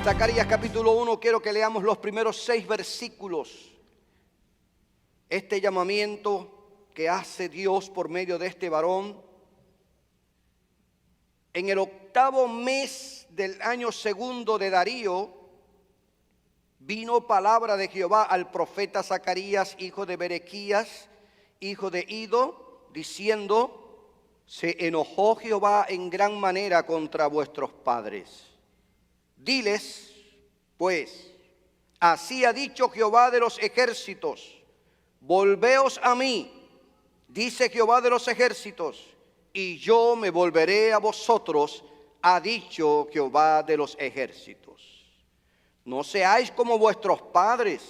Zacarías capítulo 1, quiero que leamos los primeros 6 versículos. Este llamamiento que hace Dios por medio de este varón. En el 8º mes del año 2 de Darío, vino palabra de Jehová al profeta Zacarías, hijo de Berequías, hijo de Ido, diciendo: se enojó Jehová en gran manera contra vuestros padres. Diles, pues, así ha dicho Jehová de los ejércitos: volveos a mí, dice Jehová de los ejércitos, y yo me volveré a vosotros, ha dicho Jehová de los ejércitos. No seáis como vuestros padres,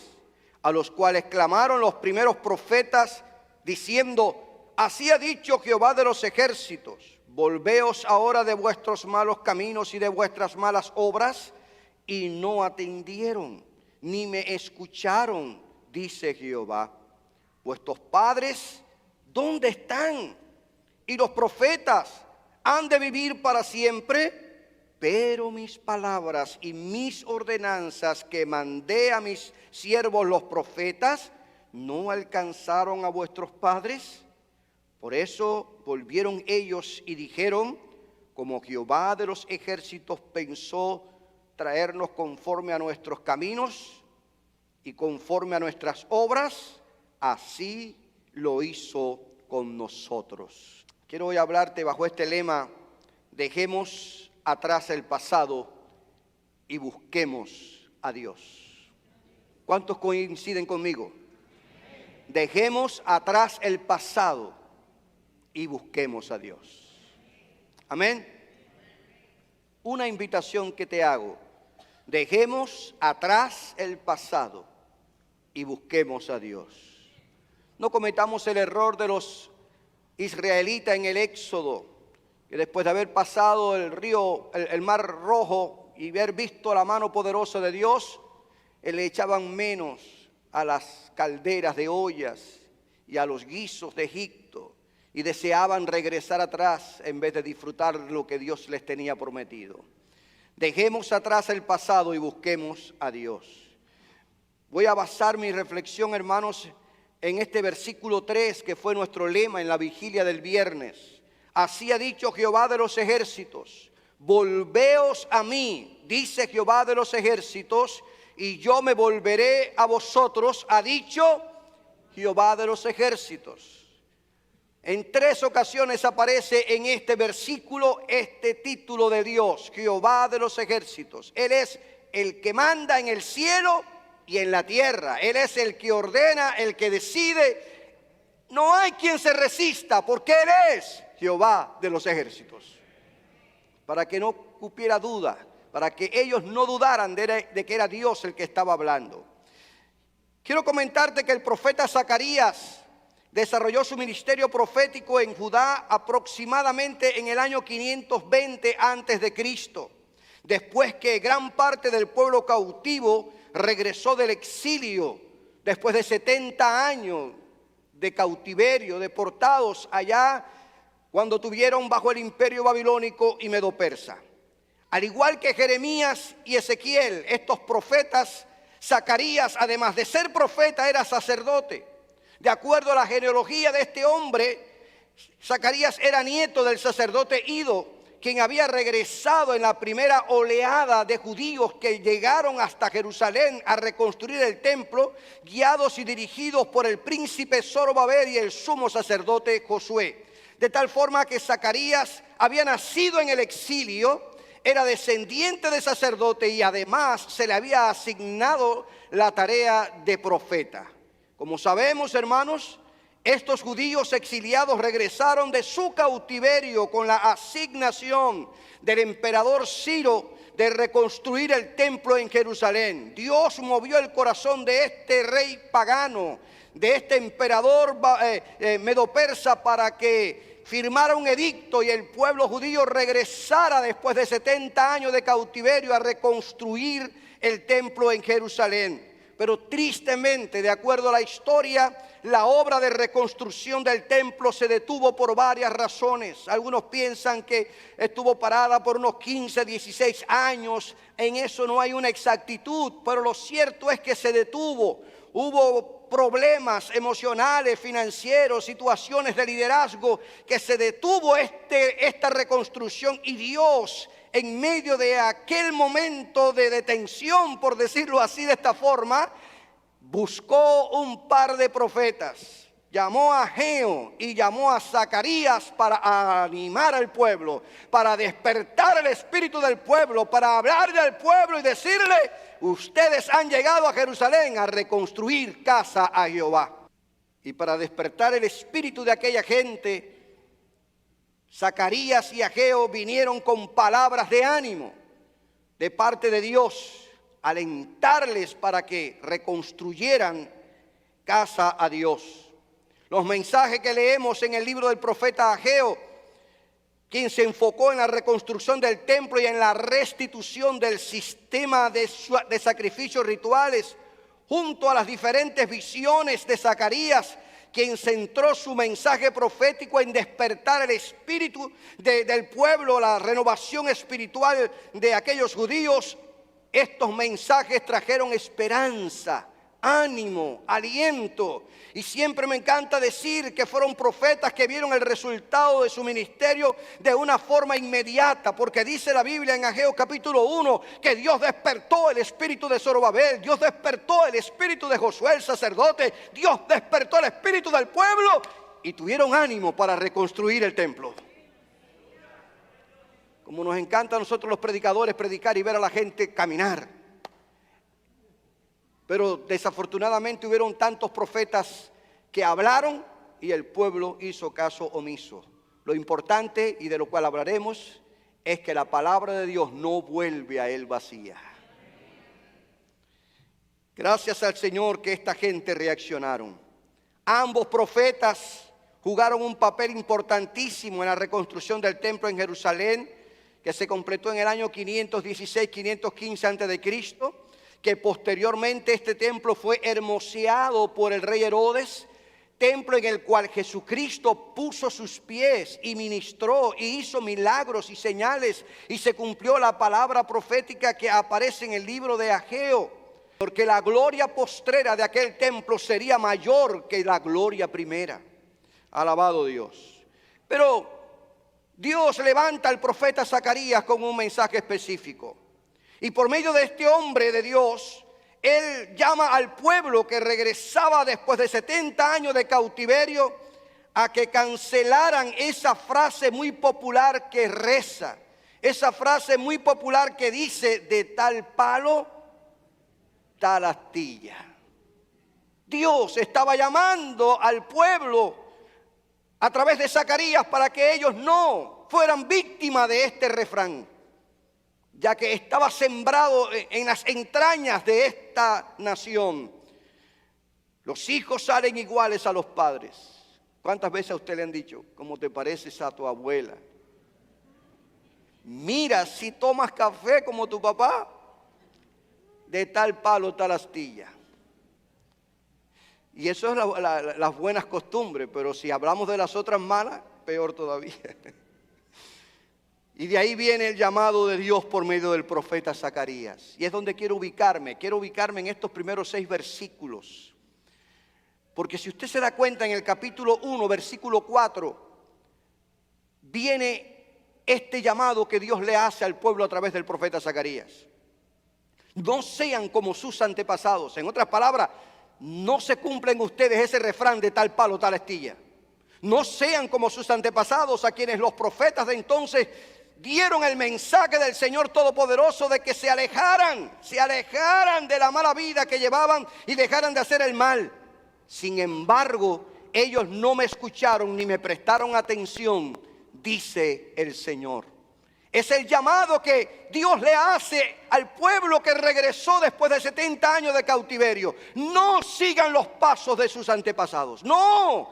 a los cuales clamaron los primeros profetas, diciendo: así ha dicho Jehová de los ejércitos, volveos ahora de vuestros malos caminos y de vuestras malas obras. Y no atendieron, ni me escucharon, dice Jehová. Vuestros padres, ¿dónde están? Y los profetas, ¿han de vivir para siempre? Pero mis palabras y mis ordenanzas que mandé a mis siervos los profetas, ¿no alcanzaron a vuestros padres? Por eso volvieron ellos y dijeron: como Jehová de los ejércitos pensó traernos conforme a nuestros caminos y conforme a nuestras obras, así lo hizo con nosotros. Quiero hoy hablarte bajo este lema: dejemos atrás el pasado y busquemos a Dios. ¿Cuántos coinciden conmigo? Dejemos atrás el pasado y busquemos a Dios. Amén. Una invitación que te hago: dejemos atrás el pasado y busquemos a Dios. No cometamos el error de los israelitas en el Éxodo, que después de haber pasado el mar Rojo y haber visto la mano poderosa de Dios, le echaban menos a las calderas de ollas y a los guisos de Egipto, y deseaban regresar atrás en vez de disfrutar lo que Dios les tenía prometido. Dejemos atrás el pasado y busquemos a Dios. Voy a basar mi reflexión, hermanos, en este versículo 3, que fue nuestro lema en la vigilia del viernes. Así ha dicho Jehová de los ejércitos: volveos a mí, dice Jehová de los ejércitos, y yo me volveré a vosotros, ha dicho Jehová de los ejércitos. En 3 ocasiones aparece en este versículo este título de Dios: Jehová de los ejércitos. Él es el que manda en el cielo y en la tierra. Él es el que ordena, el que decide. No hay quien se resista, porque Él es Jehová de los ejércitos. Para que no cupiera duda, para que ellos no dudaran de que era Dios el que estaba hablando. Quiero comentarte que el profeta Zacarías desarrolló su ministerio profético en Judá aproximadamente en el año 520 antes de Cristo, después que gran parte del pueblo cautivo regresó del exilio, después de 70 años de cautiverio, deportados allá cuando tuvieron bajo el imperio babilónico y medo-persa. Al igual que Jeremías y Ezequiel, estos profetas, Zacarías, además de ser profeta, era sacerdote. De acuerdo a la genealogía de este hombre, Zacarías era nieto del sacerdote Ido, quien había regresado en la primera oleada de judíos que llegaron hasta Jerusalén a reconstruir el templo, guiados y dirigidos por el príncipe Zorobabel y el sumo sacerdote Josué. De tal forma que Zacarías había nacido en el exilio, era descendiente de sacerdote y además se le había asignado la tarea de profeta. Como sabemos, hermanos, estos judíos exiliados regresaron de su cautiverio con la asignación del emperador Ciro de reconstruir el templo en Jerusalén. Dios movió el corazón de este rey pagano, de este emperador medo-persa, para que firmara un edicto y el pueblo judío regresara después de 70 años de cautiverio a reconstruir el templo en Jerusalén. Pero tristemente, de acuerdo a la historia, la obra de reconstrucción del templo se detuvo por varias razones. Algunos piensan que estuvo parada por unos 15, 16 años. En eso no hay una exactitud, pero lo cierto es que se detuvo. Hubo problemas emocionales, financieros, situaciones de liderazgo, que se detuvo esta reconstrucción, y Dios, en medio de aquel momento de detención, por decirlo así de esta forma, buscó un par de profetas. Llamó a Ageo y llamó a Zacarías para animar al pueblo, para despertar el espíritu del pueblo, para hablarle al pueblo y decirle: ustedes han llegado a Jerusalén a reconstruir casa a Jehová. Y para despertar el espíritu de aquella gente, Zacarías y Ageo vinieron con palabras de ánimo de parte de Dios, alentarles para que reconstruyeran casa a Dios. Los mensajes que leemos en el libro del profeta Ageo, quien se enfocó en la reconstrucción del templo y en la restitución del sistema de sacrificios rituales, junto a las diferentes visiones de Zacarías, quien centró su mensaje profético en despertar el espíritu del pueblo, la renovación espiritual de aquellos judíos. Estos mensajes trajeron esperanza, ánimo, aliento. Y siempre me encanta decir que fueron profetas que vieron el resultado de su ministerio de una forma inmediata, porque dice la Biblia en Ageo capítulo 1 que Dios despertó el espíritu de Zorobabel, Dios despertó el espíritu de Josué el sacerdote, Dios despertó el espíritu del pueblo, y tuvieron ánimo para reconstruir el templo. Como nos encanta a nosotros los predicadores predicar y ver a la gente caminar, pero desafortunadamente hubieron tantos profetas que hablaron y el pueblo hizo caso omiso. Lo importante, y de lo cual hablaremos, es que la palabra de Dios no vuelve a él vacía. Gracias al Señor que esta gente reaccionaron. Ambos profetas jugaron un papel importantísimo en la reconstrucción del templo en Jerusalén, que se completó en el año 516-515 a.C., que posteriormente este templo fue hermoseado por el rey Herodes, templo en el cual Jesucristo puso sus pies y ministró y hizo milagros y señales, y se cumplió la palabra profética que aparece en el libro de Ageo, porque la gloria postrera de aquel templo sería mayor que la gloria primera. Alabado Dios. Pero Dios levanta al profeta Zacarías con un mensaje específico. Y por medio de este hombre de Dios, él llama al pueblo que regresaba después de 70 años de cautiverio a que cancelaran esa frase muy popular que reza, esa frase muy popular que dice: de tal palo, tal astilla. Dios estaba llamando al pueblo a través de Zacarías para que ellos no fueran víctimas de este refrán, ya que estaba sembrado en las entrañas de esta nación. Los hijos salen iguales a los padres. ¿Cuántas veces a usted le han dicho: cómo te pareces a tu abuela? Mira, si tomas café como tu papá, de tal palo, tal astilla. Y eso es las buenas costumbres, pero si hablamos de las otras malas, peor todavía. Y de ahí viene el llamado de Dios por medio del profeta Zacarías. Y es donde quiero ubicarme en estos primeros 6 versículos. Porque si usted se da cuenta, en el capítulo 1, versículo 4, viene este llamado que Dios le hace al pueblo a través del profeta Zacarías. No sean como sus antepasados. En otras palabras, no se cumplen ustedes ese refrán de tal palo, tal astilla. No sean como sus antepasados, a quienes los profetas de entonces dieron el mensaje del Señor Todopoderoso de que se alejaran de la mala vida que llevaban y dejaran de hacer el mal. Sin embargo, ellos no me escucharon ni me prestaron atención, dice el Señor. Es el llamado que Dios le hace al pueblo que regresó después de 70 años de cautiverio. No sigan los pasos de sus antepasados. No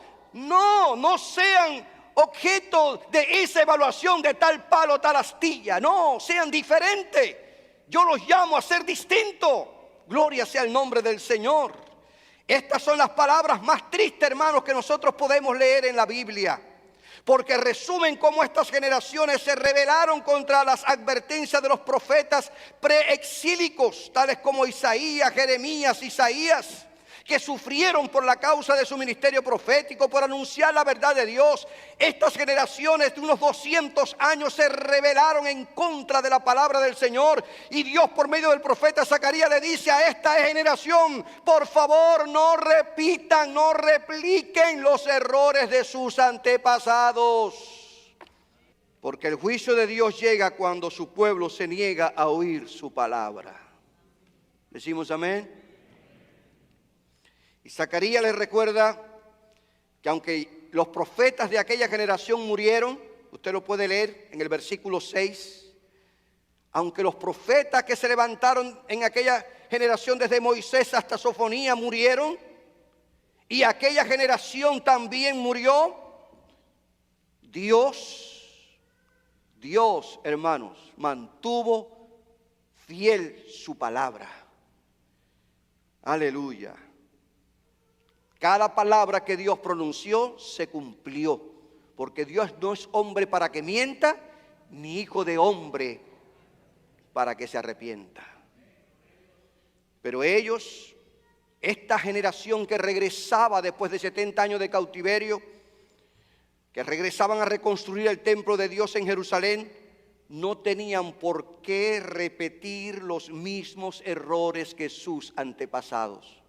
sean objeto de esa evaluación de tal palo, tal astilla. No, sean diferentes. Yo los llamo a ser distintos. Gloria sea el nombre del Señor. Estas son las palabras más tristes, hermanos, que nosotros podemos leer en la Biblia, porque resumen cómo estas generaciones se rebelaron contra las advertencias de los profetas preexílicos, tales como Isaías, Jeremías, Isaías, que sufrieron por la causa de su ministerio profético, por anunciar la verdad de Dios. Estas generaciones de unos 200 años se rebelaron en contra de la palabra del Señor, y Dios por medio del profeta Zacarías le dice a esta generación: por favor, no repitan, no repliquen los errores de sus antepasados, porque el juicio de Dios llega cuando su pueblo se niega a oír su palabra. ¿Decimos amén? Y Zacarías les recuerda que aunque los profetas de aquella generación murieron, usted lo puede leer en el versículo 6, aunque los profetas que se levantaron en aquella generación desde Moisés hasta Sofonías murieron, y aquella generación también murió, Dios, hermanos, mantuvo fiel su palabra. Aleluya. Cada palabra que Dios pronunció se cumplió, porque Dios no es hombre para que mienta, ni hijo de hombre para que se arrepienta. Pero ellos, esta generación que regresaba después de 70 años de cautiverio, que regresaban a reconstruir el templo de Dios en Jerusalén, no tenían por qué repetir los mismos errores que sus antepasados.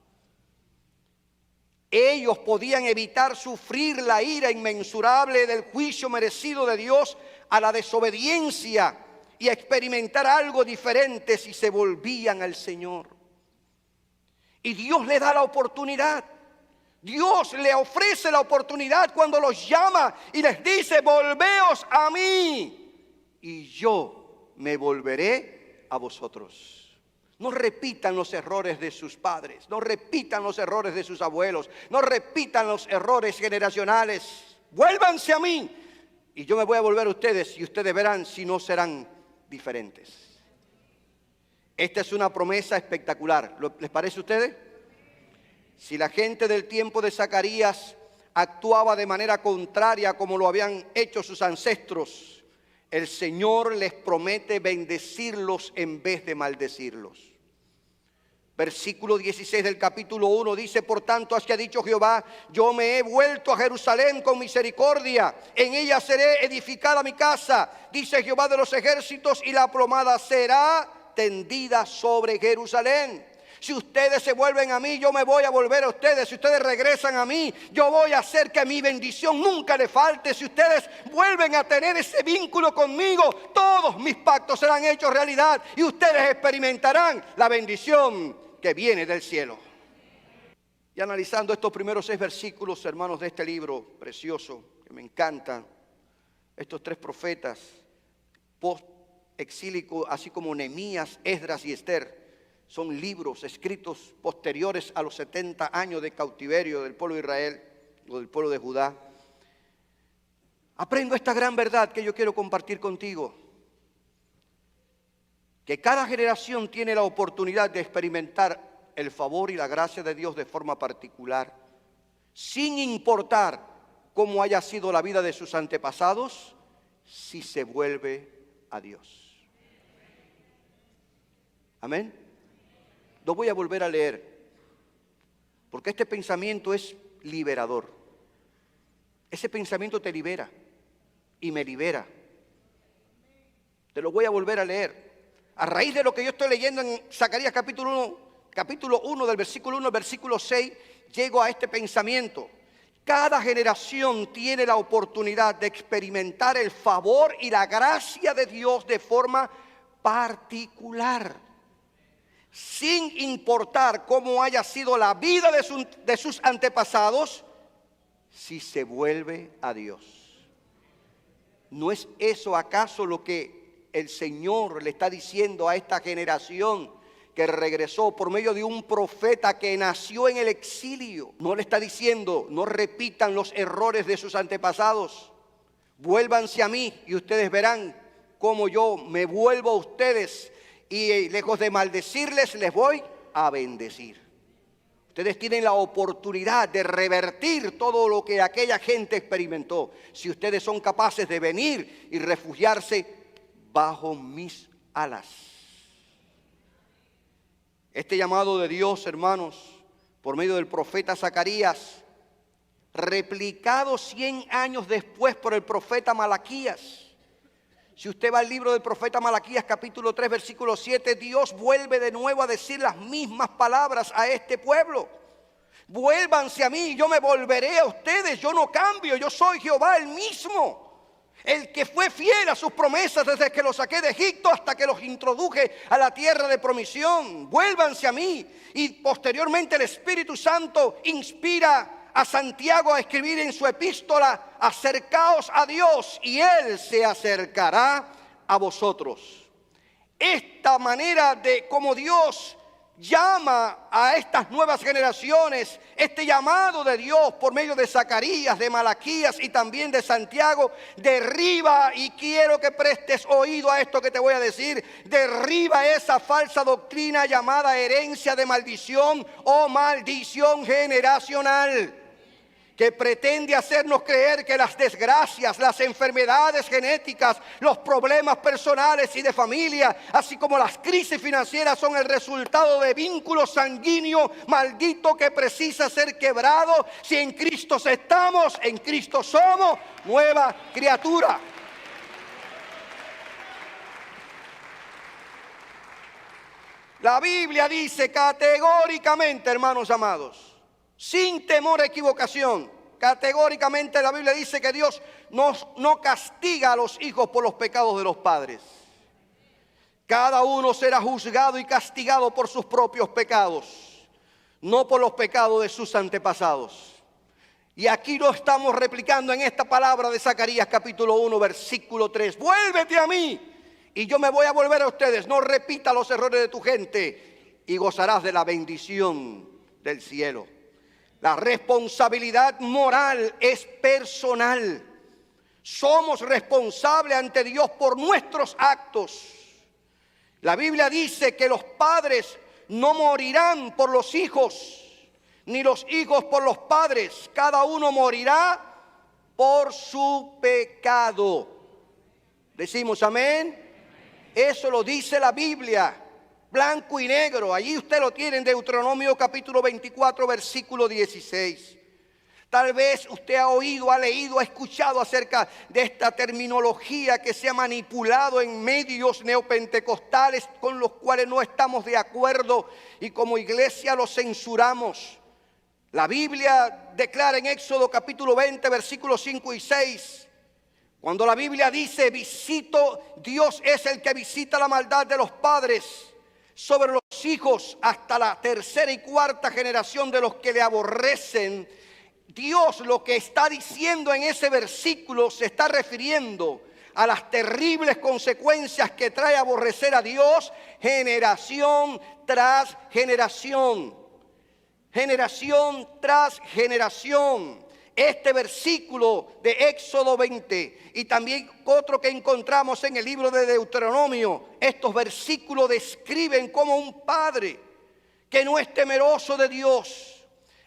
Ellos podían evitar sufrir la ira inmensurable del juicio merecido de Dios a la desobediencia y experimentar algo diferente si se volvían al Señor. Y Dios le da la oportunidad. Dios le ofrece la oportunidad cuando los llama y les dice: volveos a mí y yo me volveré a vosotros. No repitan los errores de sus padres, no repitan los errores de sus abuelos, no repitan los errores generacionales. Vuélvanse a mí y yo me voy a volver a ustedes, y ustedes verán si no serán diferentes. Esta es una promesa espectacular. ¿Les parece a ustedes? Si la gente del tiempo de Zacarías actuaba de manera contraria como lo habían hecho sus ancestros, el Señor les promete bendecirlos en vez de maldecirlos. Versículo 16 del capítulo 1 dice: por tanto, así ha dicho Jehová, yo me he vuelto a Jerusalén con misericordia, en ella seré edificada mi casa, dice Jehová de los ejércitos, y la plomada será tendida sobre Jerusalén. Si ustedes se vuelven a mí, yo me voy a volver a ustedes. Si ustedes regresan a mí, yo voy a hacer que mi bendición nunca le falte. Si ustedes vuelven a tener ese vínculo conmigo, todos mis pactos serán hechos realidad y ustedes experimentarán la bendición que viene del cielo. Y analizando estos primeros 6 versículos, hermanos, de este libro precioso, que me encanta, estos 3 profetas post-exílicos, así como Nehemías, Esdras y Esther, son libros escritos posteriores a los 70 años de cautiverio del pueblo de Israel o del pueblo de Judá. Aprendo esta gran verdad que yo quiero compartir contigo: que cada generación tiene la oportunidad de experimentar el favor y la gracia de Dios de forma particular, sin importar cómo haya sido la vida de sus antepasados, si se vuelve a Dios. Amén. Lo voy a volver a leer, porque este pensamiento es liberador. Ese pensamiento te libera y me libera. Te lo voy a volver a leer. A raíz de lo que yo estoy leyendo en Zacarías capítulo 1 del versículo 1 al versículo 6, llego a este pensamiento. Cada generación tiene la oportunidad de experimentar el favor y la gracia de Dios de forma particular, sin importar cómo haya sido la vida de sus antepasados, si se vuelve a Dios. ¿No es eso acaso lo que el Señor le está diciendo a esta generación que regresó por medio de un profeta que nació en el exilio? No le está diciendo: no repitan los errores de sus antepasados, vuélvanse a mí y ustedes verán cómo yo me vuelvo a ustedes, y lejos de maldecirles les voy a bendecir. Ustedes tienen la oportunidad de revertir todo lo que aquella gente experimentó, si ustedes son capaces de venir y refugiarse bajo mis alas. Este llamado de Dios, hermanos, por medio del profeta Zacarías, replicado 100 años después por el profeta Malaquías. Si usted va al libro del profeta Malaquías, capítulo 3, versículo 7, Dios vuelve de nuevo a decir las mismas palabras a este pueblo. Vuélvanse a mí, yo me volveré a ustedes, yo no cambio, yo soy Jehová el mismo. El que fue fiel a sus promesas desde que los saqué de Egipto hasta que los introduje a la tierra de promisión. Vuélvanse a mí. Y posteriormente el Espíritu Santo inspira a Santiago a escribir en su epístola: acercaos a Dios y Él se acercará a vosotros. Esta manera de cómo Dios llama a estas nuevas generaciones, este llamado de Dios por medio de Zacarías, de Malaquías y también de Santiago, derriba, y quiero que prestes oído a esto que te voy a decir, derriba esa falsa doctrina llamada herencia de maldición o maldición generacional, que pretende hacernos creer que las desgracias, las enfermedades genéticas, los problemas personales y de familia, así como las crisis financieras, son el resultado de vínculos sanguíneos maldito que precisa ser quebrado. Si en Cristo estamos, en Cristo somos nueva criatura. La Biblia dice categóricamente, hermanos amados, sin temor a equivocación, categóricamente la Biblia dice que Dios no castiga a los hijos por los pecados de los padres. Cada uno será juzgado y castigado por sus propios pecados, no por los pecados de sus antepasados. Y aquí lo estamos replicando en esta palabra de Zacarías capítulo 1, versículo 3. Vuélvete a mí y yo me voy a volver a ustedes. No repita los errores de tu gente y gozarás de la bendición del cielo. La responsabilidad moral es personal. Somos responsables ante Dios por nuestros actos. La Biblia dice que los padres no morirán por los hijos, ni los hijos por los padres. Cada uno morirá por su pecado. Decimos amén. Eso lo dice la Biblia. Blanco y negro, allí usted lo tiene en Deuteronomio capítulo 24, versículo 16. Tal vez usted ha oído, ha leído, ha escuchado acerca de esta terminología que se ha manipulado en medios neopentecostales con los cuales no estamos de acuerdo y como iglesia lo censuramos. La Biblia declara en Éxodo capítulo 20, versículos 5 y 6, cuando la Biblia dice: Dios es el que visita la maldad de los padres sobre los hijos hasta la tercera y cuarta generación de los que le aborrecen. Dios lo que está diciendo en ese versículo se está refiriendo a las terribles consecuencias que trae aborrecer a Dios generación tras generación. Generación tras generación. Este versículo de Éxodo 20 y también otro que encontramos en el libro de Deuteronomio, estos versículos describen cómo un padre que no es temeroso de Dios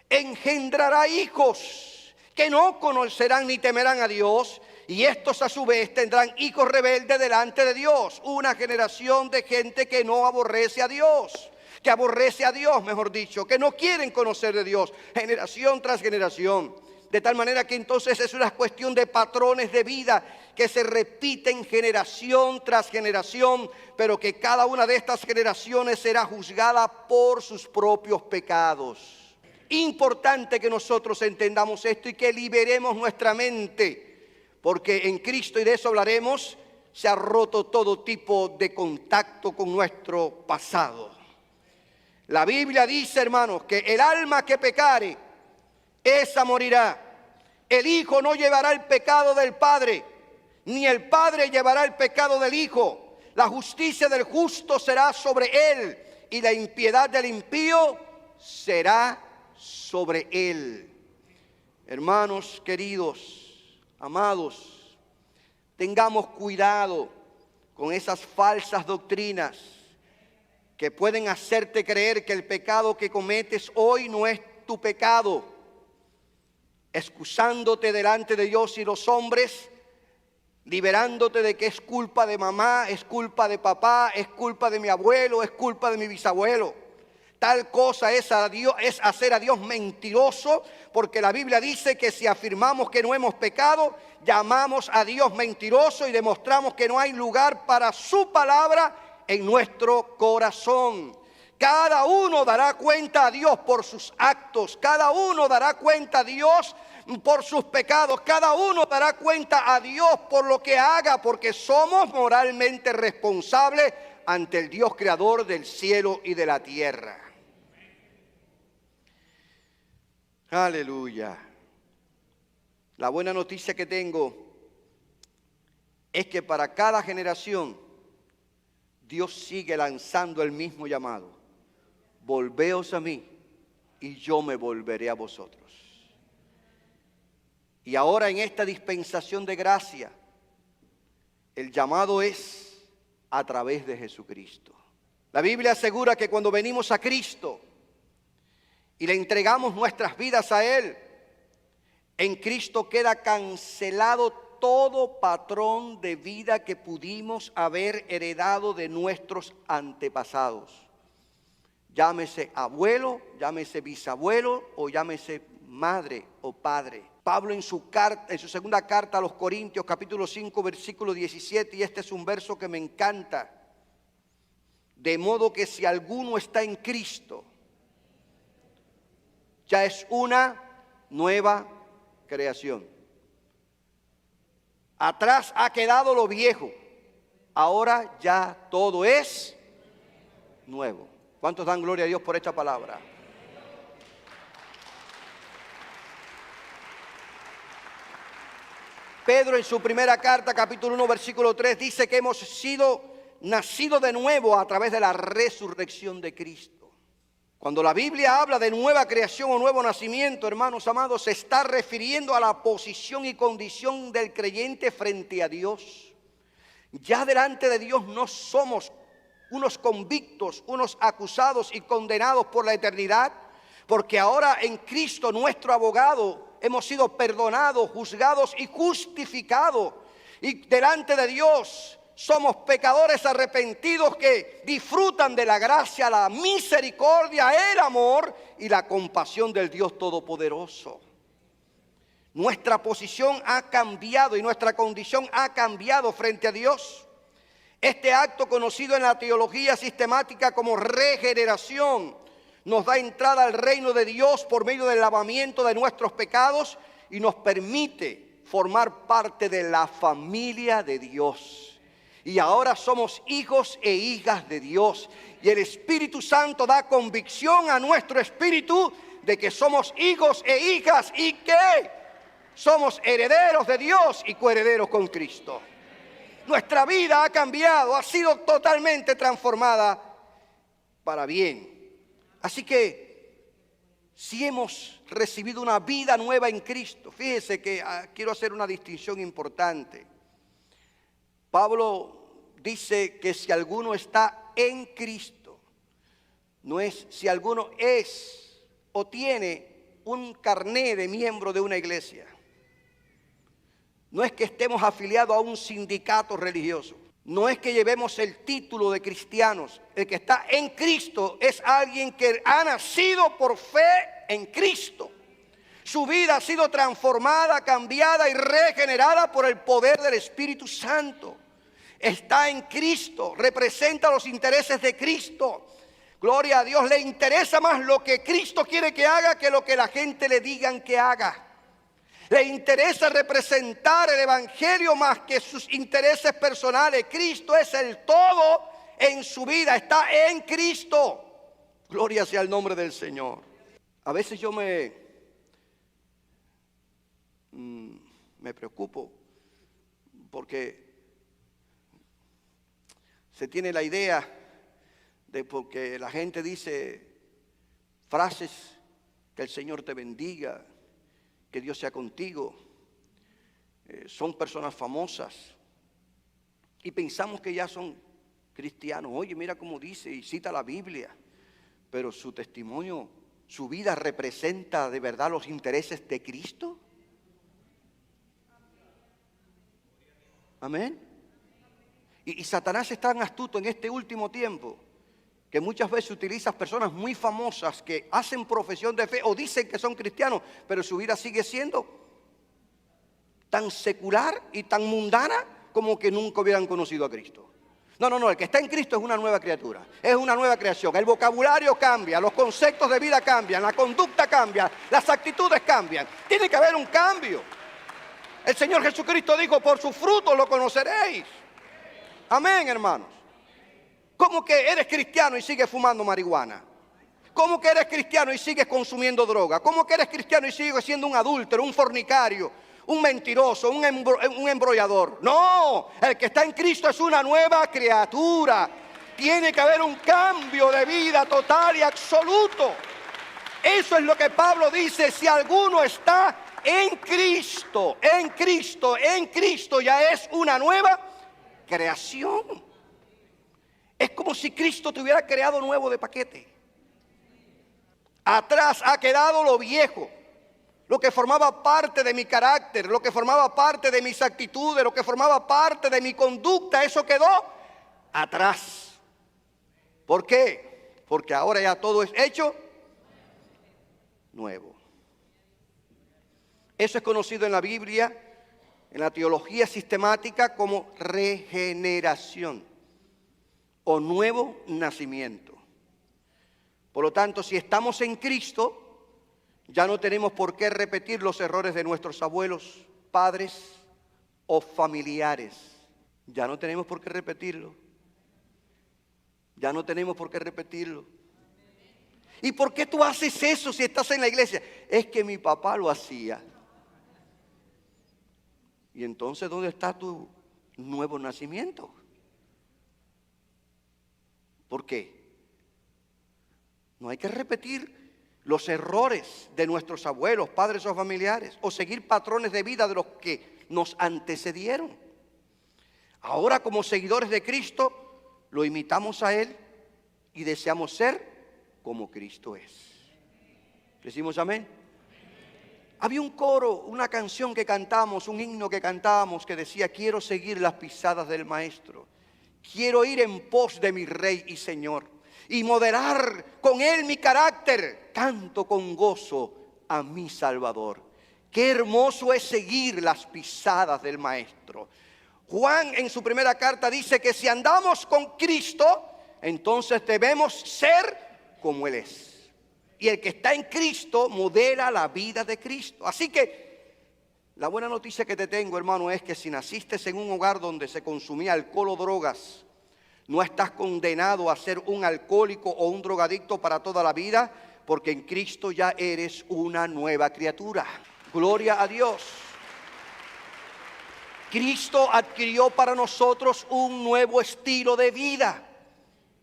engendrará hijos que no conocerán ni temerán a Dios, y estos a su vez tendrán hijos rebeldes delante de Dios. Una generación de gente que no aborrece a Dios, que aborrece a Dios, mejor dicho, que no quieren conocer de Dios, generación tras generación. De tal manera que entonces es una cuestión de patrones de vida que se repiten generación tras generación, pero que cada una de estas generaciones será juzgada por sus propios pecados. Importante que nosotros entendamos esto y que liberemos nuestra mente, porque en Cristo, y de eso hablaremos, se ha roto todo tipo de contacto con nuestro pasado. La Biblia dice, hermanos, que el alma que pecare, esa morirá. El hijo no llevará el pecado del padre, ni el padre llevará el pecado del hijo. La justicia del justo será sobre él, y la impiedad del impío será sobre él. Hermanos queridos, amados, tengamos cuidado con esas falsas doctrinas que pueden hacerte creer que el pecado que cometes hoy no es tu pecado, excusándote delante de Dios y los hombres, liberándote de que es culpa de mamá, es culpa de papá, es culpa de mi abuelo, es culpa de mi bisabuelo. Tal cosa es hacer a Dios mentiroso, porque la Biblia dice que si afirmamos que no hemos pecado, llamamos a Dios mentiroso y demostramos que no hay lugar para su palabra en nuestro corazón. Cada uno dará cuenta a Dios por sus actos, cada uno dará cuenta a Dios por sus pecados, cada uno dará cuenta a Dios por lo que haga, porque somos moralmente responsables ante el Dios creador del cielo y de la tierra. Aleluya. La buena noticia que tengo es que para cada generación Dios sigue lanzando el mismo llamado: volveos a mí y yo me volveré a vosotros. Y ahora en esta dispensación de gracia, el llamado es a través de Jesucristo. La Biblia asegura que cuando venimos a Cristo y le entregamos nuestras vidas a Él, en Cristo queda cancelado todo patrón de vida que pudimos haber heredado de nuestros antepasados. Llámese abuelo, llámese bisabuelo o llámese madre o padre. Pablo en su segunda carta a los Corintios, capítulo 5, versículo 17, y este es un verso que me encanta. De modo que si alguno está en Cristo, ya es una nueva creación. Atrás ha quedado lo viejo, ahora ya todo es nuevo. ¿Cuántos dan gloria a Dios por esta palabra? Pedro en su primera carta, capítulo 1, versículo 3, dice que hemos sido nacidos de nuevo a través de la resurrección de Cristo. Cuando la Biblia habla de nueva creación o nuevo nacimiento, hermanos amados, se está refiriendo a la posición y condición del creyente frente a Dios. Ya delante de Dios no somos unos convictos, unos acusados y condenados por la eternidad, porque ahora en Cristo nuestro abogado hemos sido perdonados, juzgados y justificados. Y delante de Dios somos pecadores arrepentidos que disfrutan de la gracia, la misericordia, el amor y la compasión del Dios Todopoderoso. Nuestra posición ha cambiado y nuestra condición ha cambiado frente a Dios. Este acto, conocido en la teología sistemática como regeneración, nos da entrada al reino de Dios por medio del lavamiento de nuestros pecados y nos permite formar parte de la familia de Dios. Y ahora somos hijos e hijas de Dios. Y el Espíritu Santo da convicción a nuestro espíritu de que somos hijos e hijas y que somos herederos de Dios y coherederos con Cristo. Nuestra vida ha cambiado, ha sido totalmente transformada para bien. Así que si hemos recibido una vida nueva en Cristo, fíjese que quiero hacer una distinción importante. Pablo dice que si alguno está en Cristo, no es si alguno es o tiene un carné de miembro de una iglesia. No es que estemos afiliados a un sindicato religioso. No es que llevemos el título de cristianos. El que está en Cristo es alguien que ha nacido por fe en Cristo. Su vida ha sido transformada, cambiada y regenerada por el poder del Espíritu Santo. Está en Cristo, representa los intereses de Cristo. Gloria a Dios, le interesa más lo que Cristo quiere que haga que lo que la gente le digan que haga. Le interesa representar el Evangelio más que sus intereses personales. Cristo es el todo en su vida, está en Cristo. Gloria sea el nombre del Señor. A veces yo me preocupo porque se tiene la idea de porque la gente dice frases que el Señor te bendiga, que Dios sea contigo, son personas famosas y pensamos que cristiano. Oye, mira cómo dice y cita la Biblia. Pero su testimonio, su vida representa de verdad los intereses de Cristo. Amén. Y Satanás es tan astuto en este último tiempo que muchas veces utiliza personas muy famosas que hacen profesión de fe o dicen que son cristianos, pero su vida sigue siendo tan secular y tan mundana como que nunca hubieran conocido a Cristo. No, el que está en Cristo es una nueva criatura, es una nueva creación. El vocabulario cambia, los conceptos de vida cambian, la conducta cambia, las actitudes cambian. Tiene que haber un cambio. El Señor Jesucristo dijo, por sus frutos lo conoceréis. Amén, hermanos. ¿Cómo que eres cristiano y sigues fumando marihuana? ¿Cómo que eres cristiano y sigues consumiendo droga? ¿Cómo que eres cristiano y sigues siendo un adúltero, un fornicario, un mentiroso, un embrollador? No, el que está en Cristo es una nueva criatura. Tiene que haber un cambio de vida total y absoluto. Eso es lo que Pablo dice, si alguno está en Cristo, ya es una nueva creación. Es como si Cristo te hubiera creado nuevo de paquete. Atrás ha quedado lo viejo, lo que formaba parte de mi carácter, lo que formaba parte de mis actitudes, lo que formaba parte de mi conducta, eso quedó atrás. ¿Por qué? Porque ahora ya todo es hecho nuevo. Eso es conocido en la Biblia, en la teología sistemática, como regeneración o nuevo nacimiento. Por lo tanto, si estamos en Cristo, ya no tenemos por qué repetir los errores de nuestros abuelos, padres o familiares. Ya no tenemos por qué repetirlo. Ya no tenemos por qué repetirlo. ¿Y por qué tú haces eso si estás en la iglesia? Es que mi papá lo hacía. Y entonces, ¿dónde está tu nuevo nacimiento? ¿Por qué? No hay que repetir los errores de nuestros abuelos, padres o familiares, o seguir patrones de vida de los que nos antecedieron. Ahora, como seguidores de Cristo, lo imitamos a Él y deseamos ser como Cristo es. ¿Decimos amén? Había un coro, una canción que cantamos, un himno que cantábamos que decía: quiero seguir las pisadas del Maestro, quiero ir en pos de mi Rey y Señor y modelar con Él mi carácter, canto con gozo a mi Salvador. Qué hermoso es seguir las pisadas del Maestro. Juan en su primera carta dice que si andamos con Cristo, entonces debemos ser como Él es. Y el que está en Cristo modela la vida de Cristo. Así que la buena noticia que te tengo, hermano, es que si naciste en un hogar donde se consumía alcohol o drogas, no estás condenado a ser un alcohólico o un drogadicto para toda la vida, porque en Cristo ya eres una nueva criatura. Gloria a Dios. Cristo adquirió para nosotros un nuevo estilo de vida.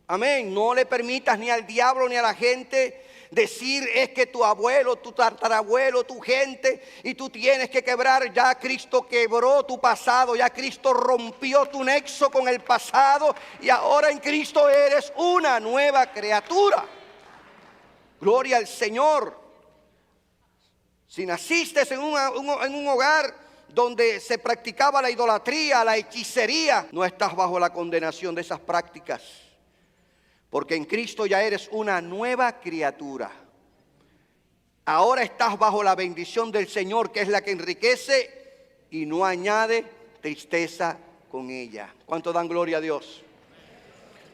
Amén. No le permitas ni al diablo ni a la gente decir es que tu abuelo, tu tatarabuelo, tu gente y tú tienes que quebrar. Ya Cristo quebró tu pasado, ya Cristo rompió tu nexo con el pasado y ahora en Cristo eres una nueva criatura. Gloria al Señor. Si naciste en un hogar donde se practicaba la idolatría, la hechicería, no estás bajo la condenación de esas prácticas. Porque en Cristo ya eres una nueva criatura. Ahora estás bajo la bendición del Señor, que es la que enriquece y no añade tristeza con ella. ¿Cuánto dan gloria a Dios?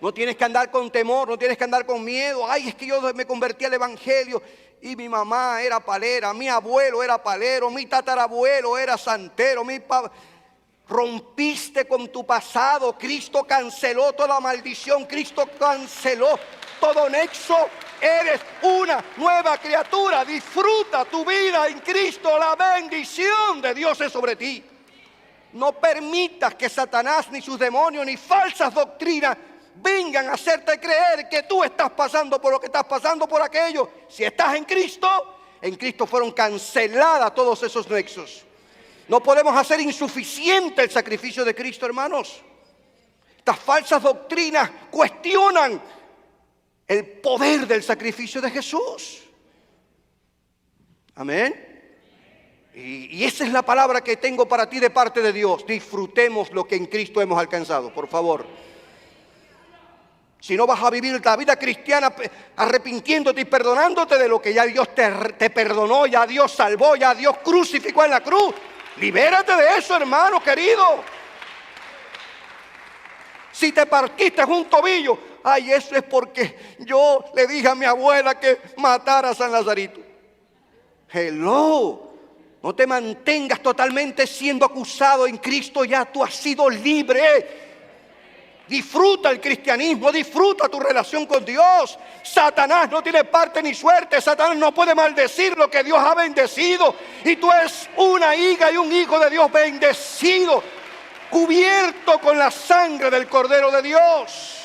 No tienes que andar con temor, no tienes que andar con miedo. Ay, es que yo me convertí al Evangelio y mi mamá era palera, mi abuelo era palero, mi tatarabuelo era santero, mi papá. Rompiste con tu pasado. Cristo canceló toda maldición. Cristo canceló todo nexo. Eres una nueva criatura. Disfruta tu vida en Cristo. La bendición de Dios es sobre ti. No permitas que Satanás ni sus demonios ni falsas doctrinas vengan a hacerte creer que tú estás pasando por lo que estás pasando por aquello. Si estás en Cristo fueron canceladas todos esos nexos. No podemos hacer insuficiente el sacrificio de Cristo, hermanos. Estas falsas doctrinas cuestionan el poder del sacrificio de Jesús. Amén. Y esa es la palabra que tengo para ti de parte de Dios. Disfrutemos lo que en Cristo hemos alcanzado, por favor. Si no vas a vivir la vida cristiana arrepintiéndote y perdonándote de lo que ya Dios te perdonó, ya Dios salvó, ya Dios crucificó en la cruz. Libérate de eso, hermano querido. Si te partiste un tobillo, ay, eso es porque yo le dije a mi abuela que matara a San Lazarito. Hello. No te mantengas totalmente siendo acusado en Cristo, ya tú has sido libre. Disfruta el cristianismo, disfruta tu relación con Dios. Satanás no tiene parte ni suerte. Satanás no puede maldecir lo que Dios ha bendecido. Y tú eres una hija y un hijo de Dios bendecido, cubierto con la sangre del Cordero de Dios.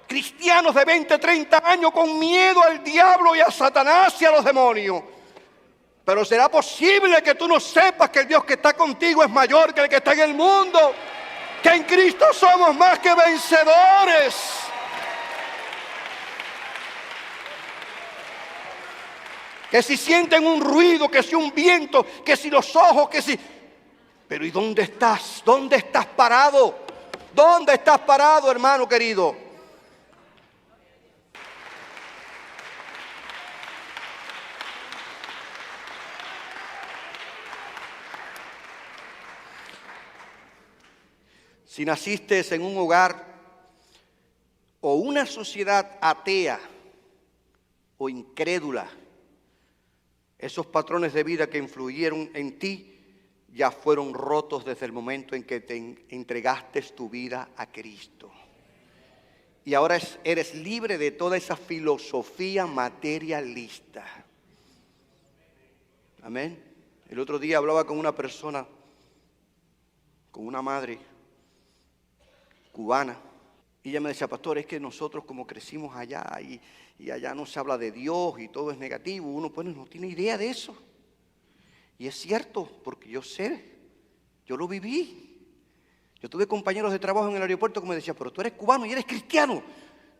Cristianos de 20, 30 años con miedo al diablo y a Satanás y a los demonios. Pero ¿será posible que tú no sepas que el Dios que está contigo es mayor que el que está en el mundo? Que en Cristo somos más que vencedores. Que si sienten un ruido, que si un viento, que si los ojos, que si... Pero ¿y dónde estás? ¿Dónde estás parado? ¿Dónde estás parado, hermano querido? Si naciste en un hogar o una sociedad atea o incrédula, esos patrones de vida que influyeron en ti ya fueron rotos desde el momento en que te entregaste tu vida a Cristo. Y ahora eres libre de toda esa filosofía materialista. Amén. El otro día hablaba con una persona, con una madre cubana, y ella me decía: pastor, es que nosotros como crecimos allá y allá no se habla de Dios y todo es negativo, uno pues no tiene idea de eso. Y es cierto, porque yo sé, yo lo viví. Yo tuve compañeros de trabajo en el aeropuerto que me decían: pero tú eres cubano y eres cristiano.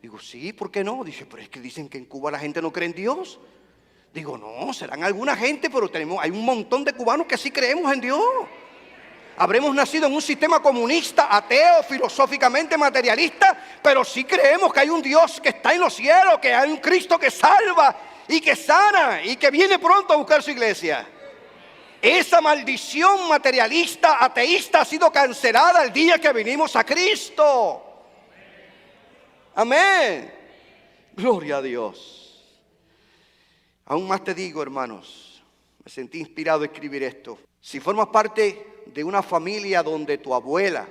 Digo: sí, ¿por qué no? Dice: pero es que dicen que en Cuba la gente no cree en Dios. Digo: no, serán alguna gente, pero hay un montón de cubanos que sí creemos en Dios. Habremos nacido en un sistema comunista, ateo, filosóficamente materialista, pero sí creemos que hay un Dios que está en los cielos, que hay un Cristo que salva y que sana y que viene pronto a buscar su iglesia. Esa maldición materialista, ateísta, ha sido cancelada el día que vinimos a Cristo. Amén. Gloria a Dios. Aún más te digo, hermanos, me sentí inspirado a escribir esto. Si formas parte de una familia donde tu abuela,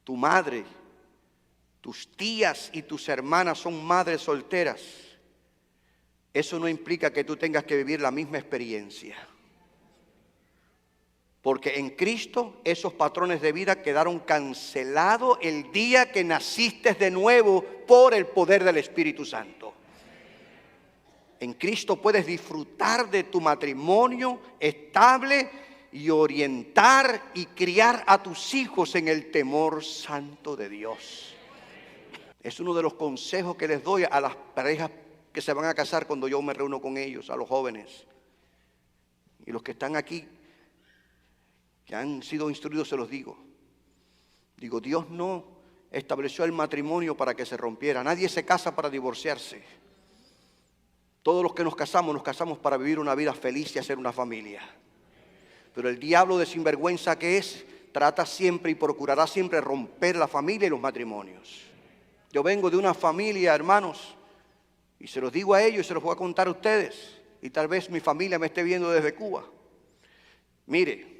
tu madre, tus tías y tus hermanas son madres solteras, eso no implica que tú tengas que vivir la misma experiencia. Porque en Cristo esos patrones de vida quedaron cancelados el día que naciste de nuevo por el poder del Espíritu Santo. En Cristo puedes disfrutar de tu matrimonio estable y orientar y criar a tus hijos en el temor santo de Dios. Es uno de los consejos que les doy a las parejas que se van a casar cuando yo me reúno con ellos, a los jóvenes. Y los que están aquí, que han sido instruidos, se los digo. Digo, Dios no estableció el matrimonio para que se rompiera. Nadie se casa para divorciarse. Todos los que nos casamos para vivir una vida feliz y hacer una familia. Pero el diablo de sinvergüenza que es, trata siempre y procurará siempre romper la familia y los matrimonios. Yo vengo de una familia, hermanos, y se los digo a ellos y se los voy a contar a ustedes. Y tal vez mi familia me esté viendo desde Cuba. Mire,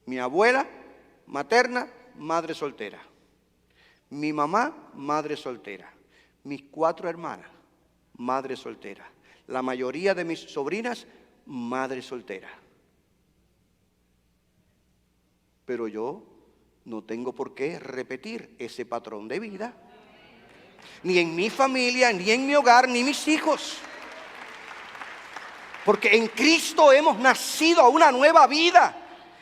mi abuela materna, madre soltera. Mi mamá, madre soltera. Mis 4 hermanas, madre soltera. La mayoría de mis sobrinas, madre soltera. Pero yo no tengo por qué repetir ese patrón de vida. Ni en mi familia, ni en mi hogar, ni mis hijos. Porque en Cristo hemos nacido a una nueva vida.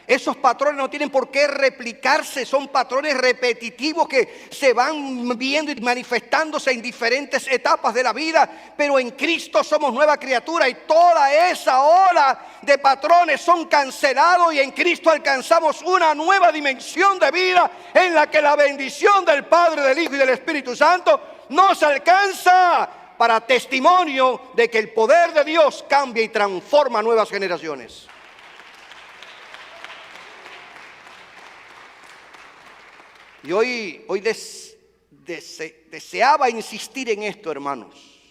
Esos patrones no tienen por qué replicarse, son patrones repetitivos que se van viendo y manifestándose en diferentes etapas de la vida, pero en Cristo somos nueva criatura y toda esa ola de patrones son cancelados y en Cristo alcanzamos una nueva dimensión de vida en la que la bendición del Padre, del Hijo y del Espíritu Santo nos alcanza para testimonio de que el poder de Dios cambia y transforma a nuevas generaciones. Y hoy deseaba insistir en esto, hermanos,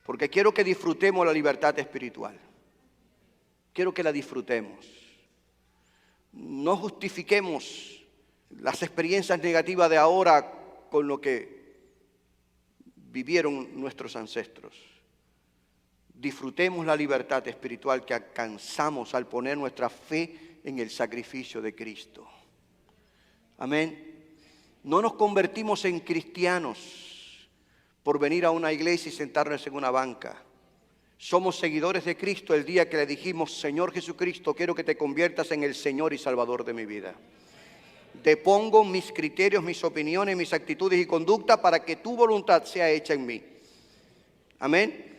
porque quiero que disfrutemos la libertad espiritual. Quiero que la disfrutemos. No justifiquemos las experiencias negativas de ahora con lo que vivieron nuestros ancestros. Disfrutemos la libertad espiritual que alcanzamos al poner nuestra fe en el sacrificio de Cristo. Amén. No nos convertimos en cristianos por venir a una iglesia y sentarnos en una banca. Somos seguidores de Cristo el día que le dijimos: Señor Jesucristo, quiero que te conviertas en el Señor y Salvador de mi vida. Depongo mis criterios, mis opiniones, mis actitudes y conducta para que tu voluntad sea hecha en mí. Amén.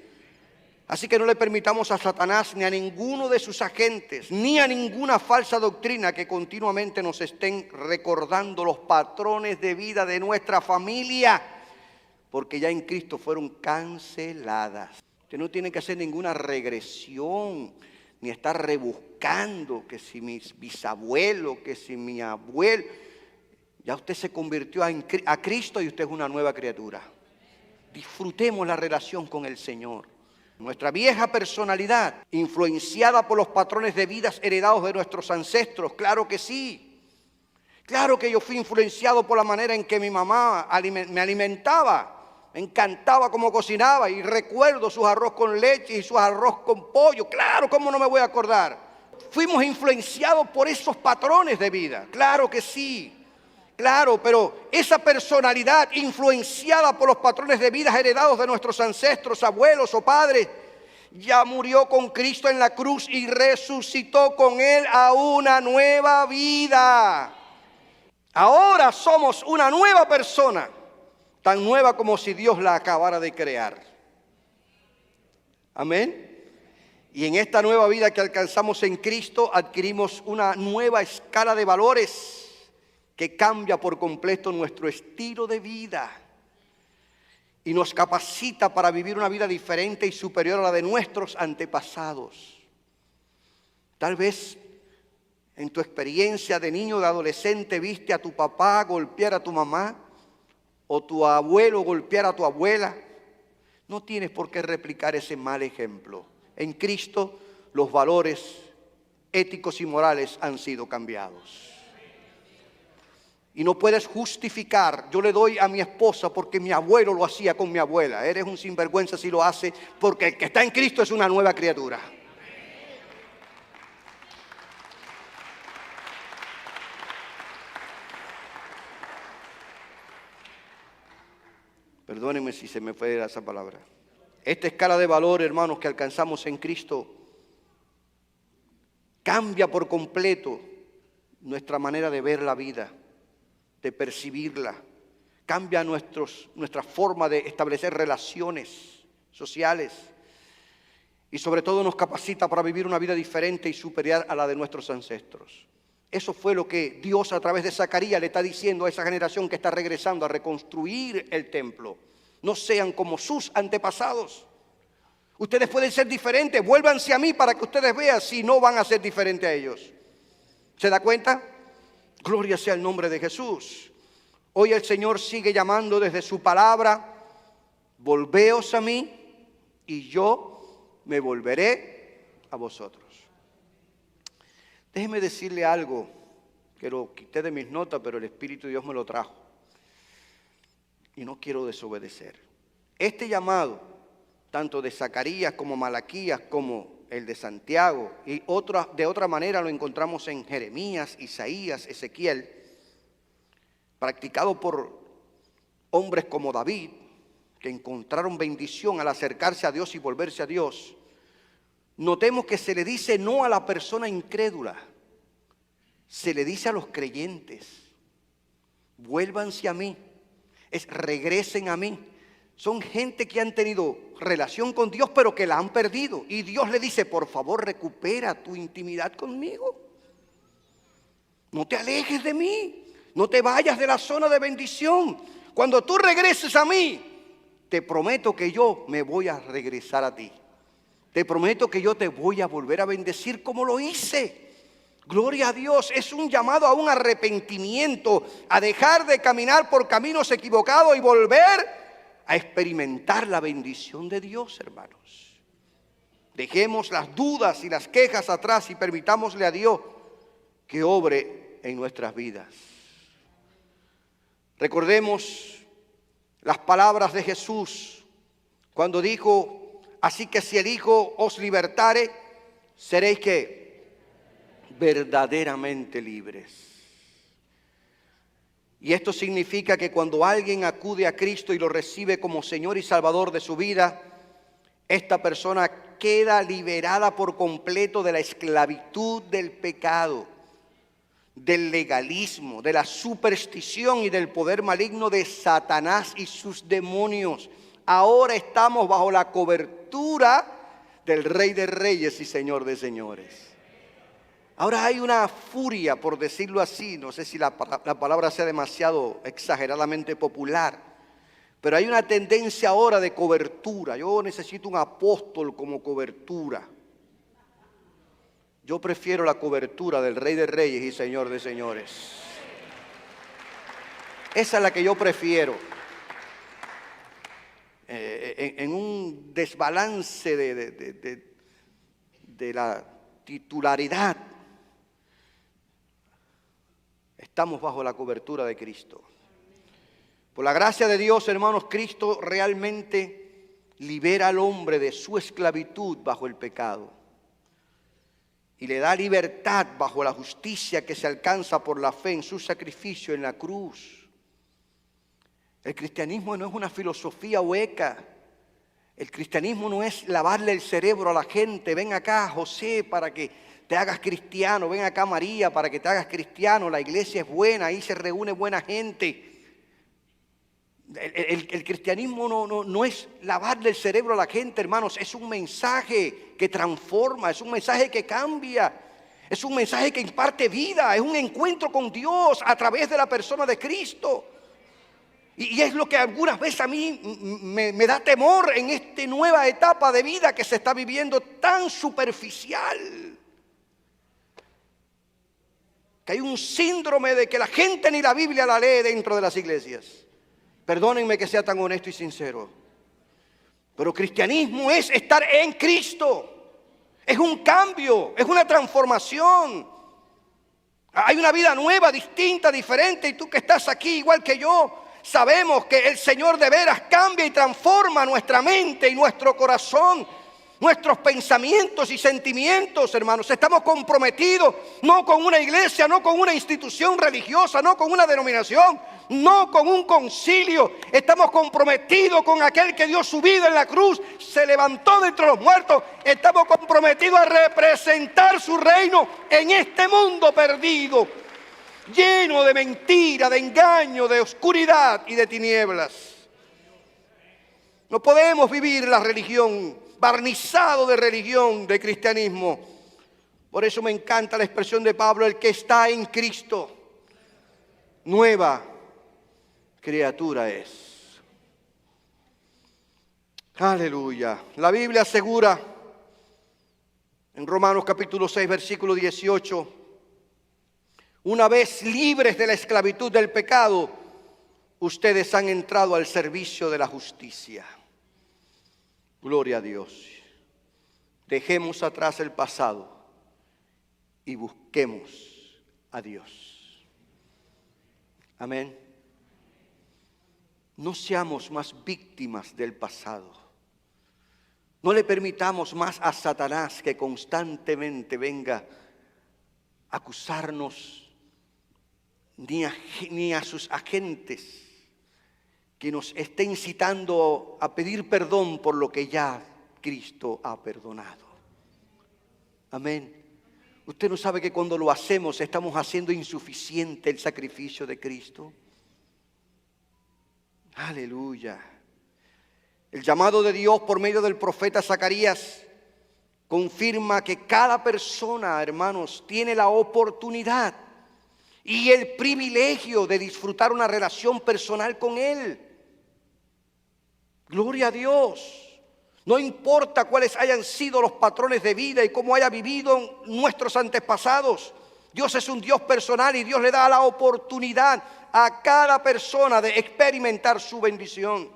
Así que no le permitamos a Satanás ni a ninguno de sus agentes, ni a ninguna falsa doctrina que continuamente nos estén recordando los patrones de vida de nuestra familia, porque ya en Cristo fueron canceladas. Usted no tiene que hacer ninguna regresión, ni estar rebuscando que si mis bisabuelos, que si mi abuelo. Ya usted se convirtió a Cristo y usted es una nueva criatura. Disfrutemos la relación con el Señor. Nuestra vieja personalidad, influenciada por los patrones de vidas heredados de nuestros ancestros, claro que sí. Claro que yo fui influenciado por la manera en que mi mamá me alimentaba. Me encantaba cómo cocinaba y recuerdo sus arroz con leche y sus arroz con pollo. Claro, ¿cómo no me voy a acordar? Fuimos influenciados por esos patrones de vida, claro que sí. Claro, pero esa personalidad influenciada por los patrones de vida heredados de nuestros ancestros, abuelos o padres, ya murió con Cristo en la cruz y resucitó con Él a una nueva vida. Ahora somos una nueva persona, tan nueva como si Dios la acabara de crear. Amén. Y en esta nueva vida que alcanzamos en Cristo adquirimos una nueva escala de valores que cambia por completo nuestro estilo de vida y nos capacita para vivir una vida diferente y superior a la de nuestros antepasados. Tal vez en tu experiencia de niño o de adolescente viste a tu papá golpear a tu mamá o tu abuelo golpear a tu abuela. No tienes por qué replicar ese mal ejemplo. En Cristo los valores éticos y morales han sido cambiados. Y no puedes justificar: yo le doy a mi esposa porque mi abuelo lo hacía con mi abuela. Eres un sinvergüenza si lo hace, porque el que está en Cristo es una nueva criatura. Perdónenme si se me fue esa palabra. Esta escala de valor, hermanos, que alcanzamos en Cristo cambia por completo nuestra manera de ver la vida, de percibirla. Cambia nuestra forma de establecer relaciones sociales. Y sobre todo nos capacita para vivir una vida diferente y superior a la de nuestros ancestros. Eso fue lo que Dios a través de Zacarías le está diciendo a esa generación que está regresando a reconstruir el templo. No sean como sus antepasados. Ustedes pueden ser diferentes. Vuélvanse a mí para que ustedes vean si no van a ser diferentes a ellos. ¿Se da cuenta? Gloria sea el nombre de Jesús. Hoy el Señor sigue llamando desde su palabra: volveos a mí y yo me volveré a vosotros. Déjeme decirle algo que lo quité de mis notas, pero el Espíritu de Dios me lo trajo. Y no quiero desobedecer. Este llamado, tanto de Zacarías como Malaquías, como el de Santiago, y de otra manera lo encontramos en Jeremías, Isaías, Ezequiel, practicado por hombres como David, que encontraron bendición al acercarse a Dios y volverse a Dios. Notemos que se le dice no a la persona incrédula. se le dice a los creyentes: vuélvanse a mí, regresen a mí. Son gente que han tenido relación con Dios, pero que la han perdido. Y Dios le dice: por favor, recupera tu intimidad conmigo. No te alejes de mí. No te vayas de la zona de bendición. Cuando tú regreses a mí, te prometo que yo me voy a regresar a ti. Te prometo que yo te voy a volver a bendecir como lo hice. Gloria a Dios. Es un llamado a un arrepentimiento, a dejar de caminar por caminos equivocados y volver a experimentar la bendición de Dios, hermanos. Dejemos las dudas y las quejas atrás y permitámosle a Dios que obre en nuestras vidas. Recordemos las palabras de Jesús cuando dijo: así que si el Hijo os libertare, seréis ¿qué? Verdaderamente libres. Y esto significa que cuando alguien acude a Cristo y lo recibe como Señor y Salvador de su vida, esta persona queda liberada por completo de la esclavitud del pecado, del legalismo, de la superstición y del poder maligno de Satanás y sus demonios. Ahora estamos bajo la cobertura del Rey de Reyes y Señor de Señores. Ahora hay una furia, por decirlo así, no sé si la palabra sea demasiado exageradamente popular, pero hay una tendencia ahora de cobertura. Yo necesito un apóstol como cobertura. Yo prefiero la cobertura del Rey de Reyes y Señor de Señores. Esa es la que yo prefiero. En un desbalance de la titularidad, estamos bajo la cobertura de Cristo. Por la gracia de Dios, hermanos, Cristo realmente libera al hombre de su esclavitud bajo el pecado y le da libertad bajo la justicia que se alcanza por la fe en su sacrificio en la cruz. El cristianismo no es una filosofía hueca. El cristianismo no es lavarle el cerebro a la gente. Ven acá, José, para que te hagas cristiano. Ven acá, María, para que te hagas cristiano. La iglesia es buena, ahí se reúne buena gente. El cristianismo no es lavarle el cerebro a la gente, hermanos. Es un mensaje que transforma, es un mensaje que cambia, es un mensaje que imparte vida, es un encuentro con Dios a través de la persona de Cristo. Y es lo que algunas veces a mí me da temor en esta nueva etapa de vida que se está viviendo tan superficial. Que hay un síndrome de que la gente ni la Biblia la lee dentro de las iglesias. Perdónenme que sea tan honesto y sincero, pero cristianismo es estar en Cristo. Es un cambio, es una transformación. Hay una vida nueva, distinta, diferente. Y tú que estás aquí igual que yo, sabemos que el Señor de veras cambia y transforma nuestra mente y nuestro corazón, nuestros pensamientos y sentimientos, hermanos. Estamos comprometidos no con una iglesia, no con una institución religiosa, no con una denominación, no con un concilio. Estamos comprometidos con aquel que dio su vida en la cruz, se levantó de entre los muertos. Estamos comprometidos a representar su reino en este mundo perdido, lleno de mentira, de engaño, de oscuridad y de tinieblas. No podemos vivir la religión, barnizado de religión, de cristianismo. Por eso me encanta la expresión de Pablo: el que está en Cristo, nueva criatura es. Aleluya. La Biblia asegura en Romanos capítulo 6, versículo 18: una vez libres de la esclavitud del pecado, ustedes han entrado al servicio de la justicia. Gloria a Dios. Dejemos atrás el pasado y busquemos a Dios. Amén. No seamos más víctimas del pasado. No le permitamos más a Satanás que constantemente venga a acusarnos, ni a sus agentes que nos esté incitando a pedir perdón por lo que ya Cristo ha perdonado. Amén. Usted no sabe que cuando lo hacemos estamos haciendo insuficiente el sacrificio de Cristo. Aleluya. El llamado de Dios por medio del profeta Zacarías confirma que cada persona, hermanos, tiene la oportunidad y el privilegio de disfrutar una relación personal con Él. Gloria a Dios. No importa cuáles hayan sido los patrones de vida y cómo haya vivido nuestros antepasados. Dios es un Dios personal y Dios le da la oportunidad a cada persona de experimentar su bendición.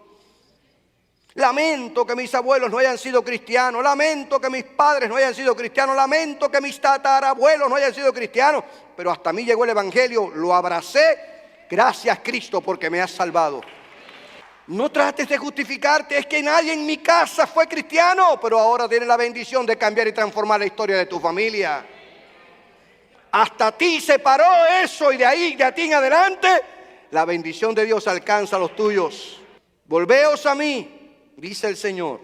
Lamento que mis abuelos no hayan sido cristianos. Lamento que mis padres no hayan sido cristianos. Lamento que mis tatarabuelos no hayan sido cristianos. Pero hasta mí llegó el evangelio, lo abracé. Gracias, Cristo, porque me has salvado. No trates de justificarte, es que nadie en mi casa fue cristiano, pero ahora tienes la bendición de cambiar y transformar la historia de tu familia. Hasta ti se paró eso y de ahí, de ti en adelante, la bendición de Dios alcanza a los tuyos. Volveos a mí, dice el Señor,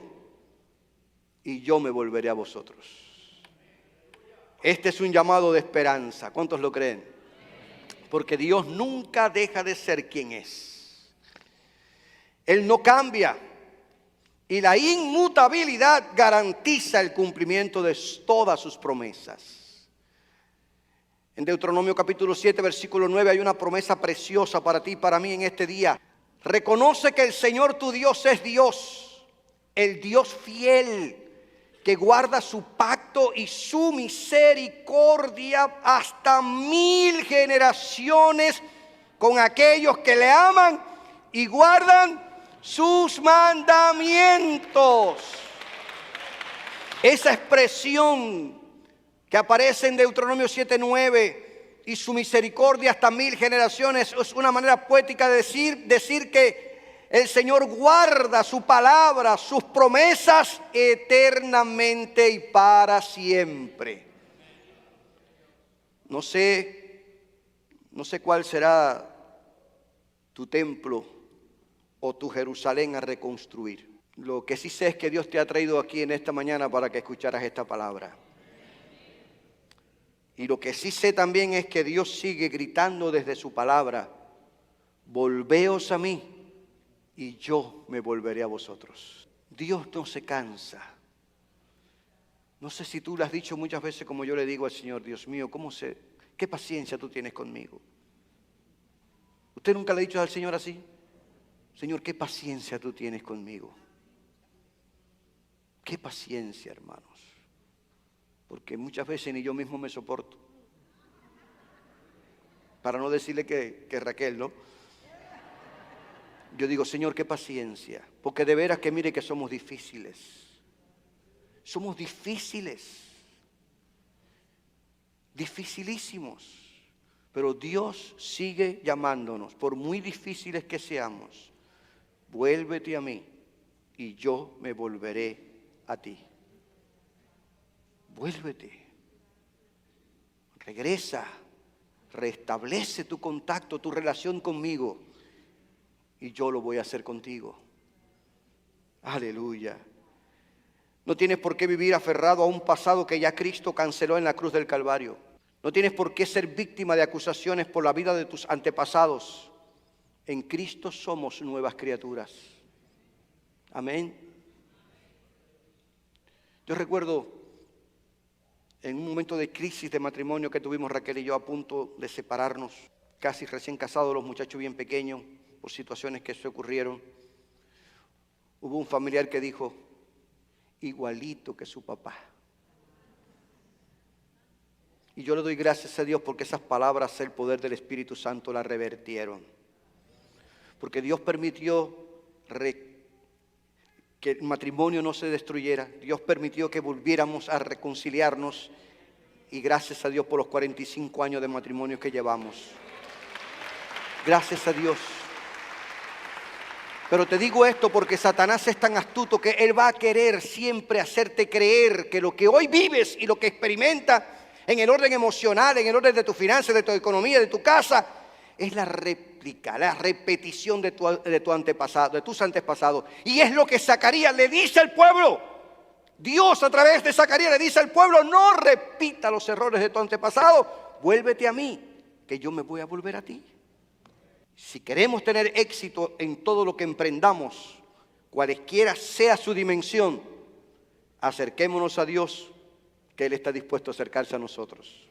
y yo me volveré a vosotros. Este es un llamado de esperanza. ¿Cuántos lo creen? Porque Dios nunca deja de ser quien es. Él no cambia y la inmutabilidad garantiza el cumplimiento de todas sus promesas. En Deuteronomio capítulo 7, versículo 9 hay una promesa preciosa para ti y para mí en este día. Reconoce que el Señor tu Dios es Dios, el Dios fiel, que guarda su pacto y su misericordia hasta 1000 generaciones con aquellos que le aman y guardan sus mandamientos. Esa expresión que aparece en Deuteronomio 7:9 y su misericordia hasta 1000 generaciones es una manera poética de decir que el Señor guarda su palabra, sus promesas eternamente y para siempre. No sé cuál será tu templo o tu Jerusalén a reconstruir. Lo que sí sé es que Dios te ha traído aquí en esta mañana para que escucharas esta palabra. Y lo que sí sé también es que Dios sigue gritando desde su palabra: volveos a mí y yo me volveré a vosotros. Dios no se cansa. No sé si tú lo has dicho muchas veces como yo le digo al Señor: Dios mío, qué paciencia tú tienes conmigo. ¿Usted nunca le ha dicho al Señor así? Señor, qué paciencia tú tienes conmigo. Qué paciencia, hermanos. Porque muchas veces ni yo mismo me soporto. Para no decirle que Raquel, ¿no? Yo digo, Señor, qué paciencia. Porque de veras que mire que somos difíciles. Somos difíciles. Dificilísimos. Pero Dios sigue llamándonos, por muy difíciles que seamos. Vuélvete a mí y yo me volveré a ti. Vuélvete. Regresa. Restablece tu contacto, tu relación conmigo. Y yo lo voy a hacer contigo. Aleluya. No tienes por qué vivir aferrado a un pasado que ya Cristo canceló en la cruz del Calvario. No tienes por qué ser víctima de acusaciones por la vida de tus antepasados. En Cristo somos nuevas criaturas. Amén. Yo recuerdo en un momento de crisis de matrimonio que tuvimos Raquel y yo, a punto de separarnos, casi recién casados, los muchachos bien pequeños, por situaciones que se ocurrieron. Hubo un familiar que dijo: igualito que su papá. Y yo le doy gracias a Dios porque esas palabras, el poder del Espíritu Santo, las revertieron. Porque Dios permitió que el matrimonio no se destruyera. Dios permitió que volviéramos a reconciliarnos. Y gracias a Dios por los 45 años de matrimonio que llevamos. Gracias a Dios. Pero te digo esto porque Satanás es tan astuto que él va a querer siempre hacerte creer que lo que hoy vives y lo que experimentas en el orden emocional, en el orden de tus finanzas, de tu economía, de tu casa, es la réplica, la repetición de tus antepasados. Y es lo que Zacarías le dice al pueblo: Dios a través de Zacarías le dice al pueblo: no repita los errores de tu antepasado, vuélvete a mí, que yo me voy a volver a ti. Si queremos tener éxito en todo lo que emprendamos, cualesquiera sea su dimensión, acerquémonos a Dios, que Él está dispuesto a acercarse a nosotros.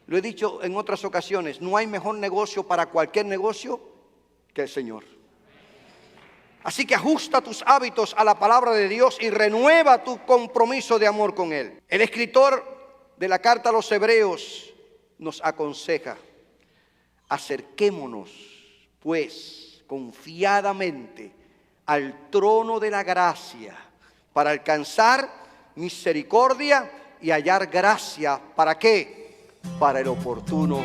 Lo he dicho en otras ocasiones, no hay mejor negocio para cualquier negocio que el Señor. Así que ajusta tus hábitos a la palabra de Dios y renueva tu compromiso de amor con Él. El escritor de la carta a los Hebreos nos aconseja: acerquémonos, pues, confiadamente al trono de la gracia para alcanzar misericordia y hallar gracia. ¿Para qué? Para el oportuno